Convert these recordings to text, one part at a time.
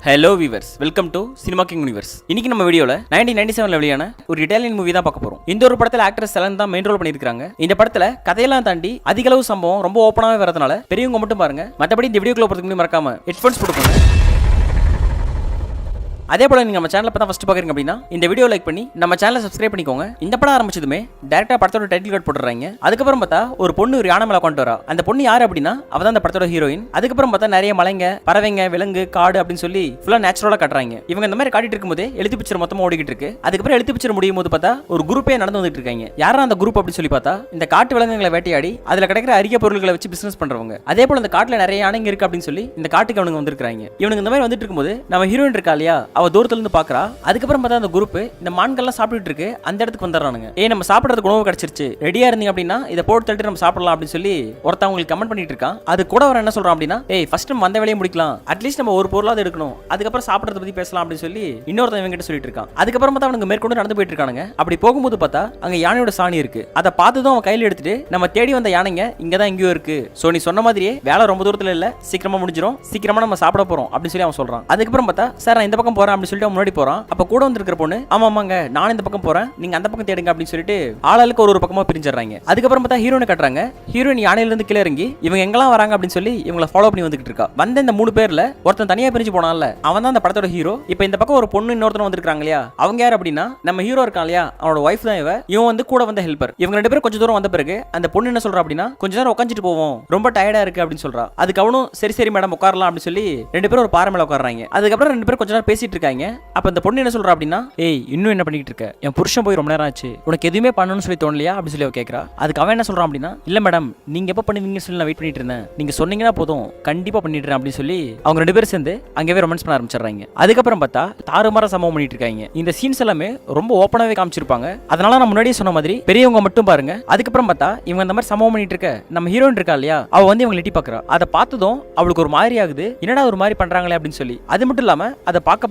Hello viewers, welcome to cinema king universe. இன்னைக்கு நம்ம வீடியோல 1997 வெளியான ஒரு இட்டாலியன் மூவி தான் பார்க்க போறோம். இந்த ஒரு படத்துல ஆக்ட்ரஸ் செலன் தான் மெயின் ரோல் பண்ணிருக்காங்க. இந்த படத்துல கதையெல்லாம் தாண்டி அதிக அளவு சம்பவம் ரொம்ப ஓப்பனாவே வரதுனால பெரியவங்க மட்டும் பாருங்க. மற்றபடி இந்த வீடியோக்குள்ள போறதுக்கு முன்னாடி மறக்காம ஹெட்ஃபோன்ஸ் போட்டுக்கோங்க. அதே போல நீங்க நம்ம சேனலை பார்த்தா ஃபர்ஸ்ட் பாக்குறீங்க அப்படின்னா இந்த வீடியோ லைக் பண்ணி நம்ம சேனலை சப்ஸ்கிரைப் பண்ணிக்கோங்க. இந்த படம் ஆரம்பிச்சதுமே டைரக்டா படத்தோட டைட்டில் கார்டு போட்டுறாங்க. அதுக்கப்புறம் பார்த்தா ஒரு பொண்ணு ஒரு யானை மேல கொண்டு வரா. அந்த பொண்ணு யாரு அப்படின்னா அவ தான் அந்த படத்தோட ஹீரோயின். அதுக்கப்புறம் பார்த்தா நிறைய மலைங்க, பறவைங்க, விலங்கு, காடு அப்படின்னு சொல்லி ஃபுல்லா நேச்சுரலா காட்டுறாங்க. இவங்க இந்த மாதிரி காட்டிட்டு இருக்கும்போது எழுத்து பிக்சர் மொத்தமா ஓடிக்கிட்டு இருக்கு. அதுக்கப்புறம் எழுத்து பிக்சர் முடியும் போது பார்த்தா ஒரு குரூப்பே நடந்து வந்துட்டு இருக்காங்க. யாரா அந்த குரூப் அப்படின்னு சொல்லி பார்த்தா இந்த காட்டு விலங்குகளை வேட்டையாடி அதுல கிடைக்கிற அரிய பொருட்களை வச்சு பிசினஸ் பண்றவங்க. அதே போல இந்த காட்டுல நிறைய யானைங்க இருக்கு அப்படின்னு சொல்லி இந்த காட்டுக்கு அவனுங்க வந்திருக்காங்க. இவனுங்க இந்த மாதிரி வந்துட்டு இருக்கும்போது நம்ம ஹீரோயின் இருக்கா இல்லையா, அவ தூரத்துல இருந்து பாக்குறா. அதுக்கப்புறம் பார்த்தா அந்த குரூப் இந்த மான்கள்லாம் சாப்பிட்டுட்டு இருக்கு. அந்த இடத்துக்கு வந்துடுறானுங்க. நம்ம சாப்பிடறதுக்கு உணவு கிடைச்சிருச்சு, ரெடியா இருந்தீங்க அப்படின்னா இதை போட்டு தள்ளிட்டு நம்ம சாப்பிடலாம் அப்படின்னு சொல்லி ஒருத்தன் உங்களுக்கு கமெண்ட் பண்ணிட்டு இருக்கான். அது கூட வர என்ன சொல்றான் அப்படின்னா, ஃபர்ஸ்ட் நம்ம அந்த வேலையை முடிக்கலாம், அட்லீஸ்ட் நம்ம ஒரு பொருளாவது எடுக்கணும், அதுக்கப்புறம் சாப்பிடறத பத்தி பேசலாம் அப்படின்னு சொல்லி இன்னொருத்தன் இவங்க கிட்ட சொல்லிட்டு இருக்கான். அதுக்கப்புறம் பார்த்தா அவனுக்கு மேற்கொண்டு நடந்து போயிட்டு இருக்கானுங்க. அப்படி போகும்போது பார்த்தா அங்க யானையோட சாணி இருக்கு. அதை பார்த்ததும் அவன் கையில எடுத்துட்டு நம்ம தேடி வந்த யானைங்க இங்கதான் எங்கேயோ இருக்கு, சோ நீ சொன்ன மாதிரியே வேலை ரொம்ப தூரத்துல இல்ல, சீக்கிரமா முடிஞ்சிடும், சீக்கிரமா நம்ம சாப்பிட போறோம் அப்படின்னு சொல்லி அவன் சொல்றான். அதுக்கப்புறம் பார்த்தா சார் நான் இந்த பக்கம் போறேன் அப்படின்னு சொல்லிட்டு முன்னாடி போறான். அப்ப கூட வந்திருக்கிற பொண்ணு ஆமாங்க நான் இந்த பக்கம் போறேன், நீங்க அந்த பக்கம் தேடுங்க அப்படின்னு சொல்லிட்டு ஆளாளுக்கு ஒரு பக்கமா பிரிஞ்சிடறாங்க. அதுக்கப்புறம் பார்த்தா ஹீரோனை கட்டுறாங்க. ஹீரோயின் யானையில இருந்து கீழே இறங்கி இவங்க எங்கெல்லாம் வராங்க அப்படின்னு சொல்லி இவங்களை ஃபாலோ பண்ணி வந்துட்டு இருக்கா. வந்த இந்த 3 பேர்ல ஒருத்தன் தனியா பிரிஞ்சு போனான்ல, அவன் தான் அந்த படத்தோட ஹீரோ. இப்போ இந்த பக்கம் ஒரு பொண்ணு இன்னொருத்தன் வந்திருக்காங்க இல்லையா, அவங்க யார் அப்படின்னா நம்ம ஹீரோ இருக்கான் இல்லையா, அவனோட ஒய்ஃப் தான் இவன் வந்து கூட வந்த ஹெல்ப்பர். இவங்க 2 பேரும் கொஞ்சம் தூரம் வந்த பிறகு அந்த பொண்ணு என்ன சொல்றா அப்படின்னா கொஞ்ச நேரம் உட்காந்துட்டு போவோம், ரொம்ப டயர்டா இருக்கு அப்படின்னு சொல்றா. அதுக்கு அவனும் சரி சரி மேடம் உட்காரலாம் அப்படின்னு சொல்லி 2 பேரும் ஒரு பாறை மேல உட்கார்றாங்க. அதுக்கப்புறம் 2 பேரும் கொஞ்ச நேரம் பேசிட்டு இருக்காங்க. அப்ப அந்த பொண்ணு என்ன சொல்றா அப்படின்னா இன்னும் என்ன பண்ணிட்டு இருக்க, என் புருஷன் போய் ரொம்ப நேரம் ஆச்சு, உனக்கு எதுவுமே பண்ணணும்னு சொல்லி தோணலையா அப்படின்னு சொல்லி கேட்கறா. அதுக்கு அவன் என்ன சொல்றான் அப்படின்னா இல்ல மேடம் நீங்க எப்ப பண்ணுவீங்கன்னு சொல்லி நான் வெயிட் பண்ணிட்டு இருந்தேன், நீங்க சொன்னீங்கன்னா போதும் கண்டிப்பா பண்ணிடுறேன் அப்படின்னு சொல்லி அவங்க 2 பேரும் சேர்ந்து அங்கேயே ரொமான்ஸ் பண்ண ஆரம்பிச்சிடுறாங்க. அதுக்கப்புறம் பார்த்தா தாறுமாற சம்பவம் பண்ணிட்டு இருக்காங்க. இந்த சீன்ஸ் எல்லாமே ரொம்ப ஓப்பனாவே காமிச்சிருப்பாங்க. அதனால நான் முன்னாடியே சொன்ன மாதிரி பெரியவங்க மட்டும் பாருங்க. அதுக்கப்புறம் பார்த்தா இவங்க இந்த மாதிரி சம்பவம் பண்ணிட்டு இருக்க நம்ம ஹீரோயின் இருக்கா இல்லையா, அவ வந்து இவங்க எட்டி பாக்குறா. அதை பார்த்ததும் அவளுக்கு ஒரு மாதிரி ஆகுது, என்னடா ஒரு மாதிரி பண்றாங்களே அப்படின்னு சொல்லி. அது மட்டும் இல்லாம அதை பார்க்க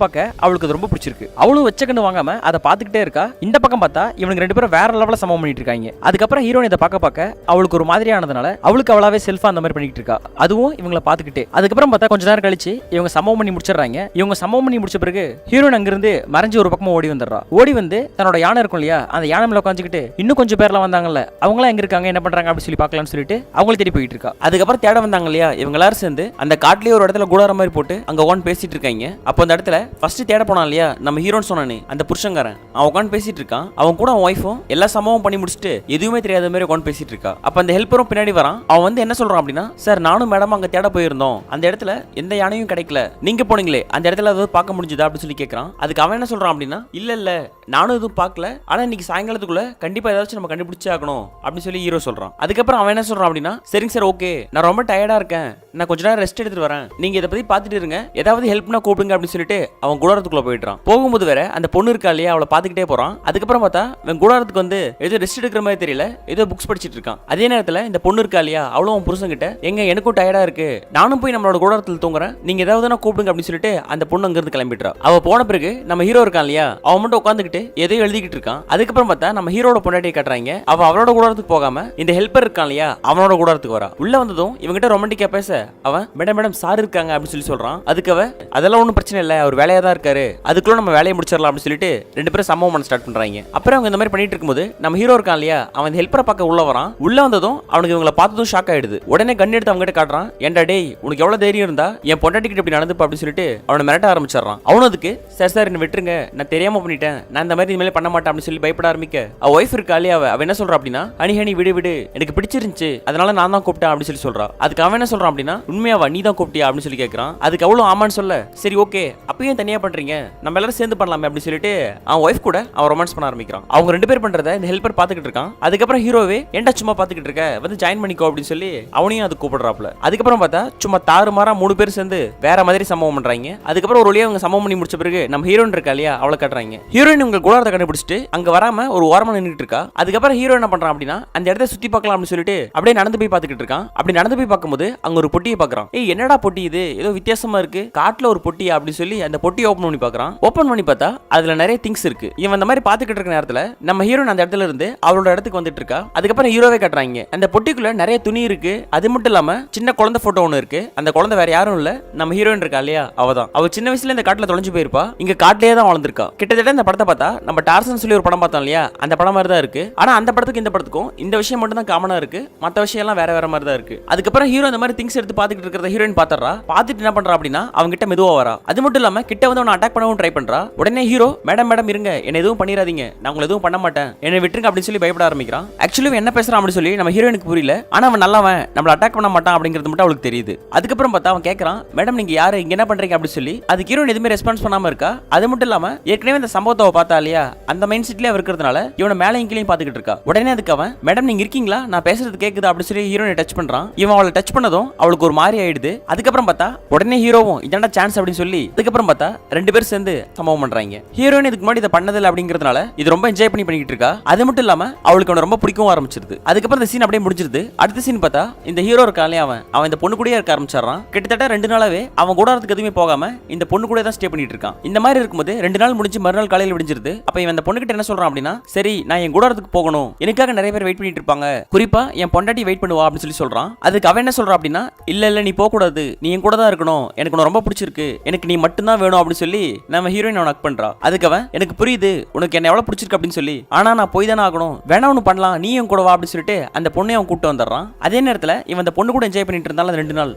அவளுக்கு ரொம்ப பிடிச்சிருக்கு. அவளும் வச்சக்கண்டு வாங்காம அதை பார்த்துக்கிட்டே இருக்கா. இந்த பக்கம் பார்த்தா இவனுக்கு 2 பேரும் வேற லெவல்ல சம்பவம் பண்ணிட்டு இருக்காங்க. அதுக்கப்புறம் ஹீரோயின் இதை பார்க்க அவளுக்கு ஒரு மாதிரியானதுனால அவளுக்கு அவளாவே செல்ஃபா அந்த மாதிரி பண்ணிட்டு இருக்கா. அதுவும் இவங்களை பார்த்துக்கிட்டே. அதுக்கப்புறம் பார்த்தா கொஞ்ச நேரம் கழிச்சு இவங்க சம்பவம் பண்ணி முடிச்சிடறாங்க. இவங்க சம்பவம் பண்ணி முடிச்ச பிறகு ஹீரோயின் அங்கிருந்து மறைஞ்சு ஒரு பக்கமா ஓடி வந்துடுறா. ஓடி வந்து தன்னோட யானை இருக்கும் இல்லையா, அந்த யானை மேல உட்காந்துக்கிட்டு இன்னும் கொஞ்சம் பேர்லாம் வந்தாங்கல்ல, அவங்களாம் எங்க இருக்காங்க என்ன பண்றாங்க அப்படின்னு சொல்லி பார்க்கலாம்னு சொல்லிட்டு அவங்களை தேடி போயிட்டு இருக்கா. அதுக்கப்புறம் தேட வந்தாங்க இல்லையா, இவங்க எல்லாரும் சேர்ந்து அந்த காட்டுலயே ஒரு இடத்துல கூடார மாதிரி போட்டு அங்க உட்காந்து பேசிட்டு இருக்காங்க. அப்போ அந்த இடத்துல ஃபர்ஸ்ட் தேட போனான் இல்லையா நம்ம ஹீரோன்னு சொன்னானே அந்த புருஷங்காரன், அவன் உட்காந்து பேசிட்டு இருக்கான். அவன் கூட அவன் ஒய்ஃபும் எல்லா சம்பவம் பண்ணி முடிச்சுட்டு எதுவுமே தெரியாத மாதிரி உட்காந்து பேசிட்டு இருக்கா. அப்ப அந்த ஹெல்ப்பரும் பின்னாடி வரான். அவன் வந்து என்ன சொல்றான் அப்படின்னா சார் நானும் மேடம் அங்க தேட போயிருந்தோம், அந்த இடத்துல எந்த யானையும் கிடைக்கல, நீங்க போனீங்களே அந்த இடத்துல ஏதாவது பார்க்க முடிஞ்சதா அப்படின்னு சொல்லி கேட்கறான். அதுக்கு அவன் என்ன சொல்றான் அப்படின்னா இல்ல நானும் எதுவும் பார்க்கல, ஆனா இன்னைக்கு சாயங்காலத்துக்குள்ள கண்டிப்பா ஏதாச்சும் நம்ம கண்டுபிடிச்சே ஆகணும் அப்படின்னு சொல்லி ஹீரோ சொல்றான். அதுக்கப்புறம் அவன் என்ன சொல்றான் அப்படின்னா சரிங்க சார் ஓகே, நான் ரொம்ப டயர்டா இருக்கேன், நான் கொஞ்ச நேரம் ரெஸ்ட் எடுத்துட்டு வரேன், நீங்க இதை பத்தி பாத்துட்டு இருங்க, ஏதாவது ஹெல்ப்னா கூப்பிடுங்க அப்படின்னு சொல்லிட்டு அவன் கூடாரத்துக்குள்ள போயிடுறான். போகும்போது வேற அந்த பொண்ணு இருக்கா இல்லையா, அவளை பாத்துக்கிட்டே போறான். அதுக்கப்புறம் பார்த்தா இவன் கூடாரத்துக்கு வந்து ஏதோ ரெஸ்ட் எடுக்கிற மாதிரி தெரியல, ஏதோ புக்ஸ் படிச்சிட்டு இருக்கான். அதே நேரத்துல இந்த பொண்ணு இருக்கா இல்லையா, அவளும் புருஷன் கிட்ட எனக்கும் டயர்டா இருக்கு, நானும் போய் நம்மளோட கூடாரத்துல தூங்குறேன், நீங்க ஏதாவது கூப்பிடுங்க அப்படின்னு சொல்லிட்டு அந்த பொண்ணு அங்க இருந்து கிளம்பிடுறா. அவ போன பிறகு நம்ம ஹீரோ இருக்கான் இல்லையா, அவன் மட்டும் உட்காந்துக்கிட்டு எதையோ எழுதிக்கிட்டு இருக்கான். அதுக்கப்புறம் பார்த்தா நம்ம ஹீரோட பொண்டாட்டியை காட்டுறாங்க. அவளோட கூடாரத்துக்கு போகாம இந்த ஹெல்ப்பர் இருக்கான் இல்லையா அவனோட கூடாரத்துக்கு வரா. உள்ள வந்ததும் இவங்கிட்ட ரொமான்டிக்கா பேச அவன் மேடம் சார் இருக்காங்க அப்படின்னு சொல்லி சொல்றான். அதுக்கு அவ அதெல்லாம் ஒன்றும் பிரச்சனை இல்லை, அவர் வேலையா தான் இருக்காரு, அதுக்குள்ள நம்ம வேலையை முடிச்சிடலாம் அப்படின்னு சொல்லிட்டு 2 பேரும் சம்பவம் பண்ண ஸ்டார்ட் பண்றாங்க. அப்புறம் அவங்க இந்த மாதிரி பண்ணிட்டு இருக்கும்போது நம்ம ஹீரோ இருக்கான் இல்லையா, அவன் ஹெல்ப்பரை பார்க்க உள்ள வரான். உள்ள வந்ததும் அவனுக்கு இவங்களை பார்த்ததும் ஷாக் ஆயிடுது. உடனே கன் எடுத்து அவங்க கிட்ட காட்டுறான். ஏன்டா டேய் உனக்கு எவ்வளவு தைரியம் இருந்தா என் பொண்டாட்டி கிட்ட இப்படி நடந்துப்பா அப்படின்னு சொல்லிட்டு அவனை மிரட்ட ஆரம்பிச்சிடறான். அவனும் அதுக்கு சார் என்ன விட்டுருங்க, நான் தெரியாம பண்ணிட்டேன், நான் இந்த மாதிரி இனிமேல் பண்ண மாட்டேன் அப்படின்னு சொல்லி பயப்பட ஆரம்பிக்க அவ ஒய்ஃப் இருக்கா இல்லையா, அவ என்ன சொல்றா அப்படின்னா ஹனி விடு எனக்கு பிடிச்சிருந்துச்சு, அதனால நான் தான் கூப்பிட்டேன் அப்படின்னு சொல்லி சொல்றா. அதுக்கு அவன் என்ன சொல்றான் அப்படின்னா உண்மையாவா நீ தான் கூப்பிட்டியா அப்படின்னு சொல்லி கேட்கறான். அதுக்கு அவ்வளவு ஆமான்னு சொல்ல சரி ஓகே அப்பயும் தனியா பண்றீங்க, நம்ம எல்லாரும் சேர்ந்து பண்ணலாமே அப்படின்னு சொல்லிட்டு அவன் ஒய்ஃப் கூட அவன் ரொமான்ஸ் பண்ண ஆரம்பிக்கிறான். அவங்க 2 பேர் பண்றத இந்த ஹெல்ப்பர் பாத்துக்கிட்டு இருக்கான். அதுக்கப்புறம் ஹீரோவே ஏன்டா சும்மா பாத்துக்கிட்டு இருக்க, வந்து ஜாயின் பண்ணிக்கோ அப்படின்னு சொல்லி அவனையும் அது கூப்பிடுறாப்ல. அதுக்கப்புறம் பார்த்தா சும்மா தாறுமாறா 3 பேர் சேர்ந்து வேற மாதிரி சம்பவம் பண்றாங்க. அதுக்கப்புறம் ஒரு வழியா அவங்க சம்பவம் பண்ணி முடிச்ச பிறகு நம்ம ஹீரோயின் இருக்கா இல்லையா அவளை காட்டுறாங்க. ஹீரோயின் உங்க கூடாரத்தை கண்டுபிடிச்சிட்டு அங்க வராம ஒரு ஓரமா நின்னுட்டு இருக்கா. அதுக்கப்புறம் ஹீரோ என்ன பண்றான் அப்படின்னா அந்த இடத்த சுத்தி பார்க்கலாம் அப்படின்னு சொல்லிட்டு அப்படியே நடந்து போய் பாத்துக்கிட்டு இருக்கான். அப்படி நடந்து போய் பார்க்கும்போது அங்க ஒரு பொட்டியை பாக்குறான். என்னடா பொட்டி இது, ஏதோ வித்தியாசமா இருக்கு, காட்டுல ஒரு பொட்டியா அப்படின்னு சொல்லி அந்த பொட்டி பொட்டி ஓபன் பண்ணி பார்க்கறான். ஓபன் பண்ணி பார்த்தா அதுல நிறைய திங்ஸ் இருக்கு. இவன் அந்த மாதிரி பாத்துக்கிட்டு இருக்க நேரத்துல நம்ம ஹீரோயின் அந்த இடத்துல இருந்து அவளோட இடத்துக்கு வந்துட்டு இருக்கா. அதுக்கப்புறம் ஹீரோவே காட்டுறாங்க. அந்த பொட்டிக்குள்ள நிறைய துணி இருக்கு. அது மட்டும் இல்லாம சின்ன குழந்தை போட்டோ ஒன்னு இருக்கு. அந்த குழந்தை வேற யாரும் இல்ல, நம்ம ஹீரோயின் இருக்கா இல்லையா, அவதான். அவ சின்ன வயசுல இந்த காட்டுல தொலைஞ்சு போயிருப்பா. இங்க காட்டிலேயே தான் வாழ்ந்திருக்கா. கிட்டத்தட்ட இந்த படத்தை பார்த்தா நம்ம டார்சன் சொல்லி ஒரு படம் பார்த்தோம் இல்லையா, அந்த படம் மாதிரி தான் இருக்கு. ஆனா அந்த படத்துக்கு இந்த படத்துக்கும் இந்த விஷயம் மட்டும் தான் காமனா இருக்கு. மத்த விஷயம் எல்லாம் வேற வேற மாதிரி தான் இருக்கு. அதுக்கப்புறம் ஹீரோ இந்த மாதிரி திங்ஸ் எடுத்து பாத்துக்கிட்டு இருக்கிறத ஹீரோயின் பாத்துறா. பாத்துட்டு என்ன பண்றா அப்படின்னா அவங்க கிட்ட மெதுவா வரா. அது மட்டும் இல்லாம கிட்ட வந்து அவனை அட்டாக் பண்ணவும் ட்ரை பண்றா. உடனே ஹீரோ மேடம் மேடம் இருங்க, என்ன எதுவும் பண்ணிராதீங்க, நான் உங்களை எதுவும் பண்ண மாட்டேன், என்னை விட்டுருங்க அப்படின்னு சொல்லி பயப்பட ஆரம்பிக்கிறான். ஆக்சுவலி என்ன பேசுறான் அப்படின்னு சொல்லி நம்ம ஹீரோயினுக்கு புரியல. ஆனா அவன் நல்லவன், நம்மள அட்டாக் பண்ண மாட்டான் அப்படிங்கிறது மட்டும் அவளுக்கு தெரியுது. அதுக்கப்புறம் பார்த்தா அவன் கேட்கறான், மேடம் நீங்க யாரு, இங்க என்ன பண்றீங்க அப்படின்னு சொல்லி. அதுக்கு ஹீரோயின் எதுவுமே ரெஸ்பான்ஸ் பண்ணாம இருக்கா. அது மட்டும் இல்லாம ஏற்கனவே இந்த சம்பவத்தை பார்த்தா இல்லையா, அந்த மைண்ட் செட்லயே இருக்கிறதுனால இவனை மேலையும் கீழையும் பாத்துக்கிட்டு இருக்கா. உடனே அதுக்கு அவன் மேடம் நீங்க இருக்கீங்களா, நான் பேசுறது கேக்குதா அப்படின்னு சொல்லி ஹீரோயினை டச் பண்றான். இவன் அவளை டச் பண்ணதும் அவளுக்கு ஒரு மாதிரி ஆயிடுது. அதுக்கப்புறம் பார்த்தா உடனே ஹீரோவும் இதாண்டா சான்ஸ் அப்படின்னு சொல்லி அதுக்கப்புறம் பார்த்தா ரெண்டு பேரும் சேர்ந்து சம்பவம் பண்றாங்க. ஹீரோயின் இதுக்கு முன்னாடி இதை பண்ணதில்லை அப்படிங்கிறதுனால இது ரொம்ப என்ஜாய் பண்ணிட்டு இருக்கா. அது மட்டும் இல்லாம அவளுக்கு அவனை ரொம்ப பிடிக்கவும் ஆரம்பிச்சிருது. அதுக்கப்புறம் இந்த சீன் அப்படியே முடிஞ்சிருது. அடுத்த சீன் பார்த்தா இந்த ஹீரோ இருக்காலே அவன் இந்த பொண்ணு கூடயே இருக்க ஆரம்பிச்சாரான். கிட்டத்தட்ட 2 நாளாவே அவன் கூட வரதுக்கு எதுவுமே போகாம இந்த பொண்ணு கூட தான் ஸ்டே பண்ணிட்டு இருக்கான். இந்த மாதிரி இருக்கும்போது 2 நாள் முடிஞ்சு மறுநாள் காலையில விடிஞ்சிருது. அப்ப இவன் இந்த பொண்ணு கிட்ட என்ன சொல்றான் அப்படின்னா, சரி நான் என் கூட வரதுக்கு போகணும், எனக்காக நிறைய பேர் வெயிட் பண்ணிட்டு இருப்பாங்க, குறிப்பா என் பொண்டாட்டி வெயிட் பண்ணுவா அப்படின்னு சொல்லி சொல்றான். அதுக்கு அவன் என்ன சொல்றான் அப்படின்னா, இல்ல நீ போக கூடாது, நீ என் கூட தான் இருக்கணும், எனக்கு உன்னை ரொம்ப பிடிச்சிருக்கு, எனக்கு நீ மட்டும் தான் வேணும் அப்படின்னு சொல்லி நம்ம ஹீரோயின் அவன் அக் பண்றா. அதுக்கு அவன் எனக்கு புரியுது உனக்கு என்ன எவ்வளவு பிடிச்சிருக்கு அப்படின்னு சொல்லி, ஆனா நான் போய் தானே ஆகணும், வேணா ஒன்று பண்ணலாம், நீ என் கூட வா அப்படின்னு சொல்லிட்டு அந்த பொண்ணை அவன் கூப்பிட்டு வந்துடுறான். அதே நேரத்தில் இவன் அந்த பொண்ணு கூட என்ஜாய் பண்ணிட்டு இருந்தாலும்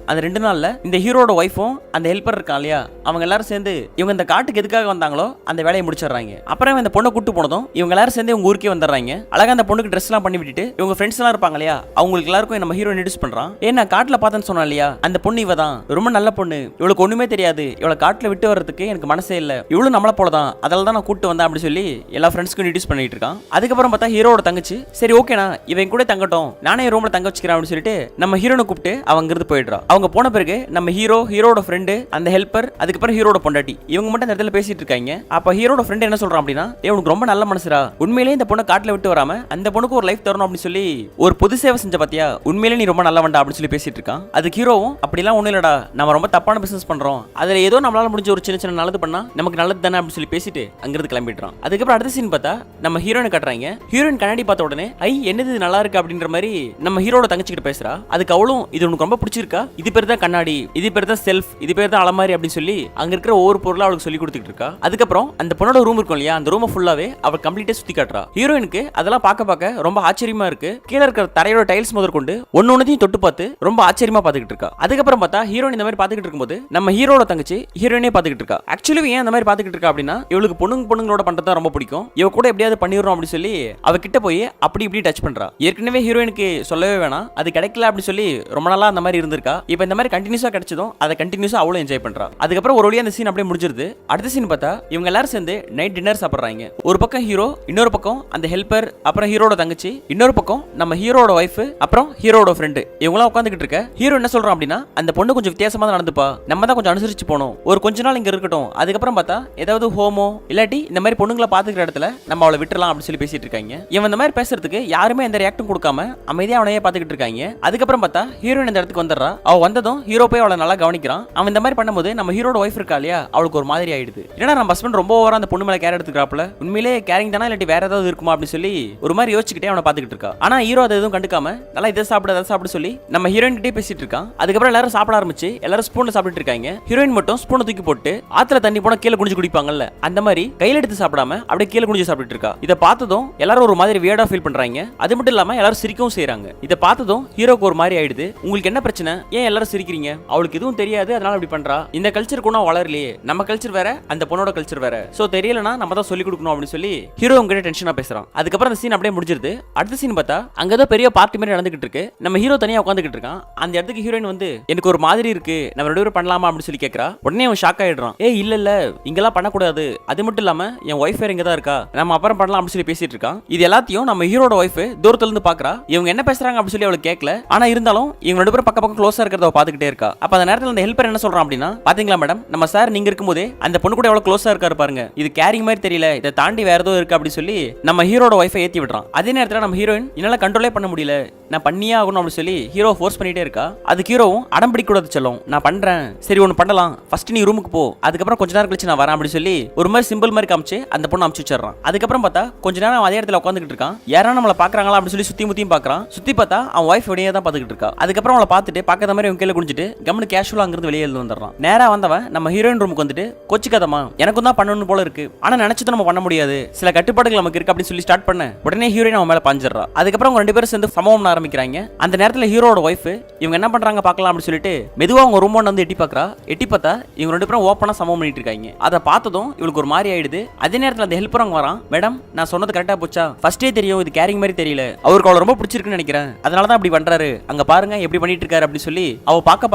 அந்த 2 நாள்ல இந்த ஹீரோட ஒய்ஃபும் அந்த ஹெல்ப்பர் இருக்கான் இல்லையா, அவங்க எல்லாரும் சேர்ந்து இவங்க இந்த காட்டுக்கு எதுக்காக வந்தாங்களோ அந்த வேலையை முடிச்சிடறாங்க. அப்புறம் இந்த பொண்ணை கூட்டு போனதும் இவங்க எல்லாரும் சேர்ந்து இவங்க ஊருக்கே வந்துடுறாங்க. அழகா அந்த பொண்ணுக்கு ட்ரெஸ் எல்லாம் பண்ணி விட்டுட்டு இவங்க ஃப்ரெண்ட்ஸ் எல்லாம் இருப்பாங்க இல்லையா, அவங்களுக்கு எல்லாருக்கும் நம்ம ஹீரோ இன்ட்ரோடியூஸ் பண்றான். ஏன்னா காட்டுல பார்த்தேன்னு சொன்னா இல்லையா, அந்த பொண்ணு இவ தான், ரொம்ப நல்ல பொண்ணு, இவளுக்கு ஒண்ணுமே தெரியாது, இவளை காட்டுல விட்டு வர்றதுக்கு எனக்கு மனசே இல்ல, இவளும் நம்மள போலதான், அதனால தான் நான் கூட்டு வந்தேன் அப்படி சொல்லி எல்லா ஃப்ரெண்ட்ஸ்க்கும் இன்ட்ரோடியூஸ் பண்ணிட்டு இருக்கான். அதுக்கப்புறம் பார்த்தா ஹீரோட தங்கச்சி சரி ஓகேனா இவன் கூட தங்கட்டும், நானே ரூம்ல தங்க வச்சுக்கிறேன் அப்படின்னு சொல்லிட்டு நம்ம ஹீரோனை கூப்பிட்டு அவங்க இருந்து போயிடுறா. அவங்க போன பிறகு நம்ம ஹீரோட ஃப்ரெண்டு, அந்த ஹெல்ப்பர், அதுக்கப்புறம் ஹீரோட பொண்டாட்டி இவங்க மட்டும் இந்த இடத்துல பேசிட்டு இருக்காங்க. அப்ப ஹீரோட ஃப்ரெண்ட் என்ன சொல்றான் அப்படின்னா, உனக்கு ரொம்ப நல்ல மனசுரா, உண்மையிலேயே இந்த பொண்ணை காட்டுல விட்டு வராம அந்த பொண்ணுக்கு ஒரு லைஃப் தரணும் அப்படின்னு சொல்லி ஒரு பொது சேவை செஞ்ச பாத்தியா, உண்மையிலேயே நீ ரொம்ப நல்ல வண்டா அப்படின்னு சொல்லி பேசிட்டு இருக்கான். அதுக்கு ஹீரோவும் அப்படிலாம் ஒண்ணு இல்லடா, நம்ம ரொம்ப தப்பான பிசினஸ் பண்றோம், அதுல ஏதோ நம்மளால முடிஞ்ச ஒரு சின்ன நல்லது பண்ணா நமக்கு நல்லது தானே அப்படின்னு சொல்லி பேசிட்டு அங்கிருந்து கிளம்பிடுறான். அதுக்கப்புறம் அடுத்த சீன் பார்த்தா நம்ம ஹீரோனை காட்டுறாங்க. ஹீரோயின் கண்ணாடி பார்த்த உடனே ஐ என்னது நல்லா இருக்கு அப்படின்ற மாதிரி நம்ம ஹீரோட தங்கச்சிக்கிட்ட பேசுறா. அதுக்கு அவளும் இது உனக்கு ரொம்ப பிடிச்சிருக்கா, இது பேர் தான் கண்ணாடி, இது பேர் தான் செல்ஃப், இது பேர் தான் அலமாரி அப்படின்னு சொல்லி அங்க இருக்கிற ஒவ்வொரு பொருளை அவளுக்கு சொல்லி கொடுத்துட்டு இருக்கா. அதுக்கப்புறம் அந்த பொண்ணோட ரூம் இருக்கும் இல்லையா, அந்த ரூம் ஃபுல்லாவே அவள் கம்ப்ளீட்டா சுத்தி காட்டுறா. ஹீரோயினுக்கு அதெல்லாம் பார்க்க ரொம்ப ஆச்சரியமா இருக்கு. கீழே இருக்கிற தரையோட டைல்ஸ் முதற்கொண்டு ஒன்னொன்னையும் தொட்டு பார்த்து ரொம்ப ஆச்சரியமா பாத்துக்கிட்டு இருக்கா. அதுக்கப்புறம் பார்த்தா ஹீரோயின் இந்த மாதிரி பாத்துக்கிட்டு இருக்கும்போது நம்ம ஹீரோட தங்கச்சி ஹீரோயினே பாத்துக்கிட்டு இருக்கா. ஆக்சுவலி ஏன் அந்த மாதிரி பாத்துக்கிட்டு இருக்கா அப்படின்னா, இவளுக்கு பொண்ணுங்களோட பண்றதா ரொம்ப பிடிக்கும், இவ கூட எப்படியாவது பண்ணிடுறோம் அப்படின்னு சொல்லி அவ கிட்ட போய் அப்படி இப்படி டச் பண்றா. ஏற்கனவே ஹீரோயினுக்கு சொல்லவே வேணாம், அது கிடைக்கல அப்படின்னு சொல்லி ரொம்ப நாளா அந்த மாதிரி இருந்திருக்கா. இப்போ இந்த மாதிரி கண்டினியூஸா கிடைச்சதும் அதை கண்டினியூஸா அவளும் என்ஜாய் பண்றா. அதுக்கப்புறம் ஒரு வழியா அந்த சீன் அப்படியே முடிஞ்சிருது. அடுத்த சீன் பார்த்தா இவங்க எல்லாரும் சேர்ந்து நைட் டின்னர் சாப்பிடுறாங்க. ஒரு பக்கம் ஹீரோ, இன்னொரு பக்கம் அந்த ஹெல்ப்பர், அப்புறம் ஹீரோட தங்கச்சி, இன்னொரு பக்கம் நம்ம ஹீரோட ஒய்ஃப், அப்புறம் ஹீரோட ஃப்ரெண்டு, இவங்களாம் உட்காந்துக்கிட்டு இருக்க. ஹீரோ என்ன சொல்றான் அப்படின்னா, அந்த பொண்ணு கொஞ்சம் வித்தியாசமா தான் நடந்துப்பா, நம்ம தான் கொஞ்சம் அனுசரிச்சு போகணும், ஒரு கொஞ்ச நாள் இங்க இருக்கட்டும், அதுக்கப்புறம் பார்த்தா ஏதாவது ஹோமோ இல்லாட்டி இந்த மாதிரி பொண்ணுங்களை பாத்துக்கிற இடத்துல நம்ம அவளை விட்டுறலாம் அப்படின்னு சொல்லி பேசிட்டு இருக்காங்க. இவன் இந்த மாதிரி பேசுறதுக்கு யாருமே எந்த ரியாக்டும் கொடுக்காம அமைதியா அவனையே பாத்துக்கிட்டு இருக்காங்க. அதுக்கப்புறம் பார்த்தா ஹீரோயின் இந்த இடத்துக்கு வந்துடுறா. அவ வந்ததும் ஹீரோ போய் அவளை நல்லா கவனிக்கிறான். அவன் இந்த மாதிரி பண்ணும்போது நம்ம ஹீரோட ஒய்ஃப் இருக்கா இல்லையா, அவளுக்கு ஒரு மாதிரி ஆயிடுது. ஏன்னா நம்ம ஹஸ்பண்ட் ரொம்ப ஓவரா அந்த பொண்ணு மேல கேர் எடுத்துக்கிறாப்ல, உண்மையிலே கேரிங் தானா இல்லாட்டி வேற ஏதாவது இருக்குமா அப்படின்னு சொல்லி ஒரு மாதிரி யோசிச்சுக்கிட்டே அவனை பாத்துக்கிட்டு இருக்கா. ஆனா ஹீரோ அதை எதுவும் கண்டுக்காம நல்லா இதை சாப்பிட அதை சாப்பிட சொல்லி நம்ம ஹீரோயின் கிட்டே பேசிட்டு இருக்கான். அதுக்கப்புறம் எல்லாரும் சாப்பிட ஆரம்பிச்சு எல்லாரும் ஸ்பூன்ல சாப்பிட்டு இருக்காங்க. ஹீரோயின் மட்டும் ஸ்பூனை தூக்கி போட்டு ஆத்துல தண்ணி போனா கீழே குடிச்சு குடிப்பாங்கல்ல, அந்த மாதிரி கையில எடுத்து சாப்பிடாம அப்படியே கீழே குடிச்சு சாப்பிட்டு இருக்கா. இதை பார்த்ததும் எல்லாரும் ஒரு மாதிரி வியர்டா ஃபீல் பண்றாங்க. அது மட்டும் இல்லாம எல்லாரும் சிரிக்கவும் செய்றாங்க. இதை பார்த்ததும் ஹீரோக்கு ஒரு மாதிரி ஆயிடுது. உங்களுக்கு என்ன பிரச்சனை, ஏன் எல்லாரும் சிரிக்கிறீங்க, அவளுக்கு எதுவும் தெரியாது அதனால அப்படி பண்றா, இந்த கல்ச்சருக்கு ஒன்னும் வளரலையே, நம்ம கல்ச்சர் வேற அந்த பொண்ணோட கல்ச்சர் வேற, சோ தெரியலனா நம்ம தான் சொல்லி கொடுக்கணும் அப்படின்னு சொல்லி ஹீரோ உங்ககிட்ட டென்ஷனா பேசுறான். அதுக்கப்புறம் அந்த சீன் அப்படியே முடிஞ்சிருது. அடுத்த சீன் பார்த்தா அங்கதோ பெரிய பார்ட்டி மாதிரி நடந்துகிட்டு இருக்கு. நம்ம ஹீரோ தனியா உட்காந்துக்கிட்டு இருக்கான். அந்த இடத்துக்கு ஹீரோயின் வந்து எனக்கு ஒரு மாதிரி இருக்கு, நம்ம 2 பேரும் பண்ணலாமா அப்படின்னு சொல்லி கேட்கறா. உடனே அவன் ஷாக் ஆயிடுறான். இல்ல இங்கெல்லாம் பண்ணக்கூடாது, அது மட்டும் இல்லாம என் ஒய்ஃப் வேற இங்க தான் இருக்கா, நம்ம அப்புறம் பண்ணலாம் அப்படின்னு சொல்லி பேசிட்டு இருக்கான். இது எல்லாத்தையும் நம்ம ஹீரோட ஒய்ஃப் தூரத்துல இருந்து பாக்குறா. இவங்க என்ன பேசுறாங்க அப்படின்னு சொல்லி அவளுக்கு கேட்கல. ஆனா இருந்தாலும் இவங்க 2 பேரும் பக்கம் க்ளோஸா இருக்கிறத பாத்துக்கிட்டே இருக்கா. அப்ப அந்த நேரத்துல அந்த ஹெல்ப்பர் என்ன சொல்றான் அப்படின்னா, பாத்தீங்களா மேடம், நம்ம சார் நீங்க இருக்கும்போதே அந்த பொண்ணு கூட எவ்வளவு க்ளோஸா இருக்காரு பாருங்க, இது கேரிங் மாதிரி தெரியல, இதை தாண்டி வேற ஏதோ இருக்கு அப்படி சொல்லி நம்ம ஹீரோட ஒய்ஃபை ஏத்தி விடுறான். அதே நேரத்துல நம்ம ஹீரோயின் என்னால கண்ட்ரோலே பண்ண முடியல, நான் பண்ணியே ஆகணும் அப்படின்னு சொல்லி ஹீரோ ஃபோர்ஸ் பண்ணிட்டே இருக்கா. அதுக்கு ஹீரோவும் அடம் பிடிக்கூடாது செல்லும், நான் பண்றேன், சரி ஒன்று பண்ணலாம், ஃபர்ஸ்ட் நீ ரூமுக்கு போ, அதுக்கப்புறம் கொஞ்ச நேரம் கழிச்சு நான் வரேன் அப்படின்னு சொல்லி ஒரு மாதிரி சிம்பிள் மாதிரி காமிச்சு அந்த பொண்ணு அமுச்சு வச்சிடறான். அதுக்கப்புறம் பார்த்தா கொஞ்ச நேரம் அதே இடத்துல உட்காந்துக்கிட்டு இருக்கான். யாரும் நம்மள பாக்குறாங்களா அப்படின்னு சொல்லி சுத்தி முத்தியும் பாக்குறான். சுத்தி பார்த்தா அவன் ஒய்ஃப் வெளியே தான் பாத்துக்கிட்டு இருக்கா. அதுக்கப்புறம் அவளை பார்த்துட்டு பார்க்காத மாதிரி அவங்க கீழே குடிச்சிட்டு கம்முனு கேஷுவலா அங்கிருந்து வெளியே எழுந்து வந்துடுறான். நேரா வந்தவன் நம்ம ஹீரோயின் ரூமுக்கு வந்துட்டு கொச்சிக்காதமா, எனக்கும் தான் பண்ணணும் போல இருக்கு, ஆனா நினைச்சது நம்ம பண்ண முடியாது, சில கட்டுப்பாடுகள் நமக்கு இருக்கு அப்படின்னு சொல்லி ஸ்டார்ட் பண்ண உடனே ஹீரோயின் அவன் மேல பாஞ்சிடறா. அதுக்கப்புறம் அவங்க ரெண்டு பேரும் சேர்ந்து சம்பவம் ஆரம்பிக்கிறாங்க. அந்த நேரத்துல ஹீரோட ஒய்ஃப் இவங்க என்ன பண்றாங்க பார்க்கலாம் அப்படின்னு சொல்லிட்டு மெதுவா அவங்க ரூம் வந்து எட்டி பாக்குறா. எட்டி பார்த்தா இவங்க ரெண்டு பேரும் ஓப்பனா சம்பவம் பண்ணிட்டு இருக்காங்க. அதை பார்த்ததும் இவளுக்கு ஒரு மாதிரி ஆயிடுது. அதே நேரத்துல அந்த ஹெல்ப்பர் அங்க வரான். மேடம் நான் சொன்னது கரெக்டா போச்சா, ஃபர்ஸ்டே தெரியும் இது கேரிங் மாதிரி தெரியல, அவருக்கு அவளை ரொம்ப பிடிச்சிருக்குன்னு நினைக்கிறேன், அதனாலதான் அப்படி பண்றாரு, அங்க பாருங்க எப்படி பண்ணிட்டு இருக்காரு அப்படின்னு சொல்லி அவ பார்க்க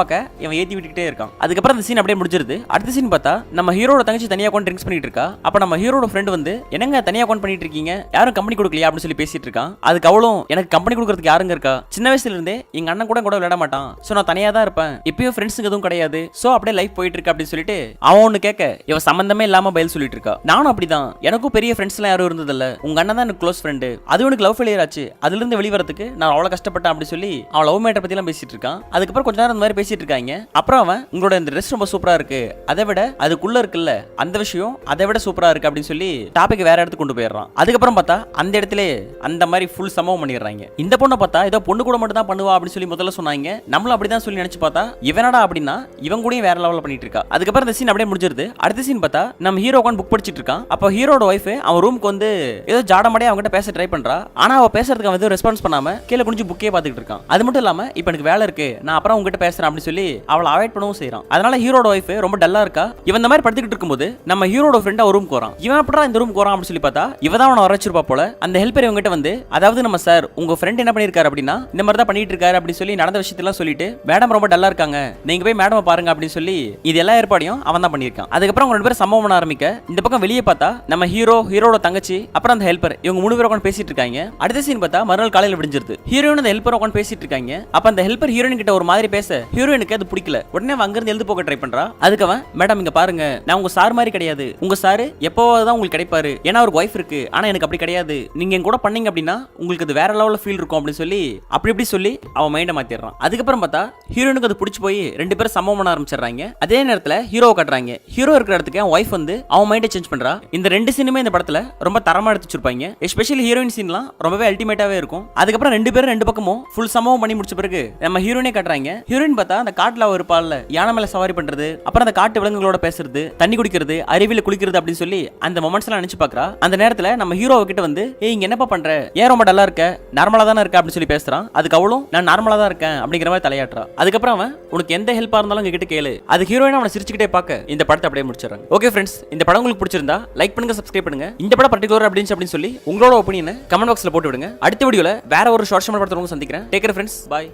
இவன் ஏத்தி விட்டுக்கிட்டே இருக்கான். அதுக்கப்புறம் அந்த சீன் அப்படியே முடிஞ்சிருது. அடுத்த சீன் பார்த்தா நம்ம ஹீரோட தங்கச்சி தனியா உட்கார்ந்து ட்ரிங்க்ஸ் பண்ணிட்டு இருக்கா. அப்ப நம்ம ஹீரோட ஃப்ரெண்ட் வந்து என்னங்க தனியா உட்கார்ந்து பண்ணிட்டு இருக்கீங்க, யாரும் கம்பெனி கொடுக்கலையா அப்படின்னு சொல்லி பேசிட்டு இருக்கான். அதுக்கு அவளும் எனக்கு கம்பெனி கொடுக்கறதுக்கு யாருங்க இருக்கா, சின்ன வயசுல இருந்தே எங்க அண்ணன் கூட விளையாட மாட்டான், சோ நான் தனியா தான் இருப்பேன், இப்பயும் ஃப்ரெண்ட்ஸுங்க எதுவும் கிடையாது, சோ அப்படியே லைஃப் போயிட்டு இருக்கு அப்படின்னு சொல்லிட்டு அவன் ஒண்ணு கேட்க இவ சம்பந்தமே இல்லாம பதில் சொல்லிட்டு இருக்கா. நானும் அப்படிதான், எனக்கும் பெரிய ஃப்ரெண்ட்ஸ் எல்லாம் யாரும் இருந்ததில்ல, உங்க அண்ணன் தான் எனக்கு க்ளோஸ் ஃப்ரெண்டு, அது எனக்கு லவ் ஃபெயிலியர் ஆச்சு, அதுல இருந்து வெளிவரத்துக்கு நான் அவ்வளவு கஷ்டப்பட்டேன் அப்படி சொல்லி அவன் லவ் மேட்டர் பத்தி எல்லாம் பேசிட்டு இருக்கான். அதுக்கப்புறம் கொஞ்ச நேரம் இந்த மாதிரி பேசிட்டு இருக்காங்க. அப்புறம் அவன் உங்களோட இந்த ட்ரெஸ் ரொம்ப சூப்பரா இருக்கு, அதை விட அதுக்குள்ள இருக்குல்ல அந்த விஷயம் அதை விட சூப்பரா இருக்கு அப்படின்னு சொல்லி டாபிக் வேற இடத்துக்கு கொண்டு போயிடுறான். அதுக்கப்புறம் பார்த்தா அந்த இடத்துல அந்த மாதிரி ஃபுல் சம்பவம் பண்ணிடுறாங்க. இந்த பொண்ணை பார்த்தா ஏதோ பொண்ணு கூட மட்டும் தான் பண்ணுவா அப்படின்னு சொல்லி முதல்ல சொன்னாங்க. நம்மளும் அப்படிதான் சொல்லி நினைச்சு பார்த்தா இவனடா அப்படின்னா இவன் கூட வேற லெவல்ல பண்ணிட்டு இருக்கா. அதுக்கப்புறம் இந்த சீன் அப்படியே முடிஞ்சிருது. அடுத்த சீன் பார்த்தா நம்ம ஹீரோ உட்கார்ந்து புக் படிச்சிட்டு இருக்கான். அப்போ ஹீரோட ஒய்ஃப் அவன் ரூமுக்கு வந்து ஏதோ ஜாடமாடியா அவங்ககிட்ட பேச ட்ரை பண்றா. ஆனா அவ பேசுறதுக்கு அவன் எதுவும் ரெஸ்பான்ஸ் பண்ணாம கீழே குனிஞ்சு புக்கே பார்த்துட்டு இருக்கான். அது மட்டும் இல்லாம இப்போ எனக்கு வேலை இருக்கு, நான் அப்புறம் உங்ககிட்ட பேசுறேன் அப்படின்னு சொல்லி அவளை அவாய்ட் பண்ணவும் செய்யறான். அதனால ஹீரோட ஒய்ஃப் ரொம்ப டல்லா இருக்கா. இவன் இந்த மாதிரி படுத்துக்கிட்டு இருக்கும்போது நம்ம ஹீரோட ஃப்ரெண்ட் ஒரு ரூமுக்கு வரான். இவன் எப்படா இந்த ரூமுக்கு வரான் அப்படின்னு சொல்லி பார்த்தா இவ தான் அவனை வரைச்சிருப்பா போல. அந்த ஹெல்ப்பர் இவங்ககிட்ட வந்து அதாவது நம்ம சார் உங்க ஃப்ரெண்ட் என்ன பண்ணிருக்காரு அப்படின்னா இந்த மாதிரி தான் பண்ணிட்டு இருக்காரு அப்படின்னு சொல்லி நடந்த விஷயத்தெல்லாம் சொல்லிட்டு மேடம் ரொம்ப டல்லா இருக்காங்க, நீங்க போய் மேடம் பாருங்க அப்படின்னு சொல்லி இது எல்லா ஏற்பாடையும் அவன் தான் பண்ணிருக்கான். அதுக்கப்புறம் அவங்க ரெண்டு பேரும் சம்பவம் பண்ண ஆரம்பிக்க இந்த பக்கம் வெளியே பார்த்தா நம்ம ஹீரோட தங்கச்சி அப்புறம் அந்த ஹெல்ப்பர் இவங்க மூணு பேரும் உட்கார்ந்து பேசிட்டு இருக்காங்க. அடுத்த சீன் பார்த்தா மறுநாள் காலையில விடிஞ்சிருது. ஹீரோயின் அந்த ஹெல்ப்பர் உட்கார்ந்து பேசிட்டு இருக்காங்க. அப்ப அந்த ஹெல்ப்பர் ஹீரோயின் கிட்ட ஒரு மாதிரி பேச ஹீரோயினுக்கு அது பிடிக்கல. உடனே அங்க இருந்து எழுந்து போக ட்ரை பண்றா. அதுக்கு அவன் மேடம் இங்க பாருங்க, நான் உங்க சார் மாதிரி கிடையாது, உங்க சார் எப்போவாவது தான் உங்களுக்கு கிடைப்பாரு, ஏன்னா ஒரு ஒய்ஃப் இருக்கு, ஆனா எனக்கு அப்படி கிடையாது, நீங்க என் கூட பண்ணீங்க அப்படின்னா உங்களுக்கு அது வேற லெவல்ல ஃபீல் இருக்கும் அப்படின்னு சொல்லி அப்படி சொல்லி அவன் மைண்ட மாத்திடுறான். அதுக்கப்புறம் பார்த்தா ஹீரோனுக்கு அது பிடிச்சி போய் ரெண்டு பேரும் சம்பவம் பண்ண ஆரம்பிச்சிடுறாங்க. அதே நேரத்துல ஹீரோவை காட்டுறாங்க. ஹீரோ இருக்கிற இடத்துக்கு அவன் ஒய்ஃப் வந்து அவன் மைண்டை சேஞ்ச் பண்றா. இந்த ரெண்டு சீனுமே இந்த படத்துல ரொம்ப தரமா எடுத்து வச்சிருப்பாங்க. எஸ்பெஷலி ஹீரோயின் சீன்லாம் ரொம்பவே அல்டிமேட்டாவே இருக்கும். அதுக்கப்புறம் ரெண்டு பேரும் ரெண்டு பக்கமும் ஃபுல் சம்பவம் பண்ணி முடிச்ச பிறகு நம்ம ஹீரோனே காட்டுறாங்க. ஹீரோயின் பார்த்தா அந்த காட்டுல அவ இருப்பாள்ல, யானை மேல சவாரி பண்றது, அப்புறம் அந்த காட்டு விலங்குகளோட பேசுறது, தண்ணி குடிக்கிறது, அருவியில குளிக்கிறது அப்படின்னு சொல்லி அந்த மொமெண்ட்ஸ் எல்லாம் நினைச்சு பாக்குறா. அந்த நேரத்துல நம்ம ஹீரோ கிட்ட வந்து இங்க என்னப்பா பண்ற, ஏன் ரொம்ப டல்லா இருக்க, நார்மலா தானே இருக்க அப்படின்னு சொல்லி பேசுறான். அதுக்கு அவளும் நான் நார்மலா தான் இருக்கேன் அப்படிங்கிற மாதிரி தலையாட்டுறா. அதுக்கப்புறம் அவன் உனக்கு எந்த ஹெல்ப்பா இருந்தாலும் கிட்ட கேளு. அது ஹீரோயின் அவனை சிரிச்சுக்கிட்டே பார்க்க இந்த படத்தை அப்படியே முடிச்சிடறாங்க. ஓகே ஃப்ரெண்ட்ஸ், இந்த படம் உங்களுக்கு பிடிச்சிருந்தா லைக் பண்ணுங்க, சப்ஸ்கிரைப் பண்ணுங்க. இந்த படம் பர்டிகுலர் அப்படின்னு சொல்லி உங்களோட ஒப்பீனியனை கமெண்ட் பாக்ஸ்ல போட்டு விடுங்க. அடுத்த வீடியோல வேற ஒரு ஷார்ட் படத்தை சந்திக்கிறேன். Take care friends, by.